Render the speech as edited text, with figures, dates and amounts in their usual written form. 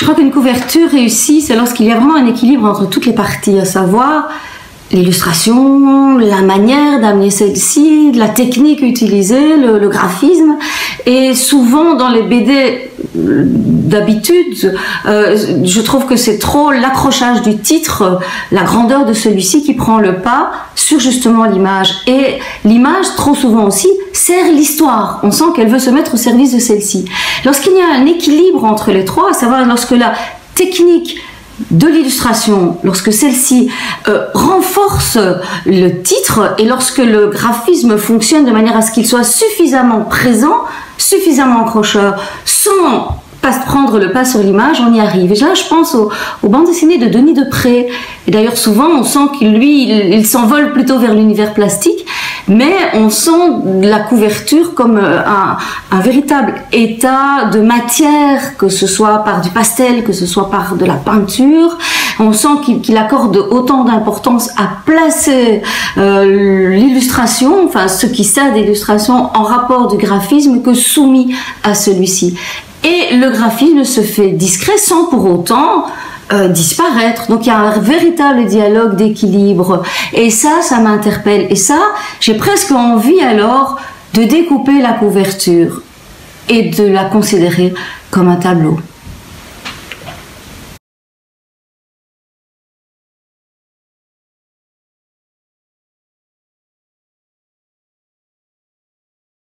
Je crois qu'une couverture réussie, c'est lorsqu'il y a vraiment un équilibre entre toutes les parties, à savoir l'illustration, la manière d'amener celle-ci, la technique utilisée, le graphisme. Et souvent dans les BD d'habitude, je trouve que c'est trop l'accrochage du titre, la grandeur de celui-ci qui prend le pas sur justement l'image. Et l'image, trop souvent aussi, sert l'histoire. On sent qu'elle veut se mettre au service de celle-ci. Lorsqu'il y a un équilibre entre les trois, à savoir lorsque la technique de l'illustration, lorsque celle-ci renforce le titre et lorsque le graphisme fonctionne de manière à ce qu'il soit suffisamment présent, suffisamment accrocheur, sans pas prendre le pas sur l'image, on y arrive. Et là, je pense aux bandes dessinées de Denis Depré. Et d'ailleurs, souvent, on sent qu'il il s'envole plutôt vers l'univers plastique, mais on sent la couverture comme un véritable état de matière, que ce soit par du pastel, que ce soit par de la peinture. On sent qu'il accorde autant d'importance à placer l'illustration, enfin ce qui sert d'illustration en rapport du graphisme que soumis à celui-ci. Et le graphisme se fait discret sans pour autant disparaître. Donc il y a un véritable dialogue d'équilibre. Et ça m'interpelle. Et ça, j'ai presque envie alors de découper la couverture et de la considérer comme un tableau.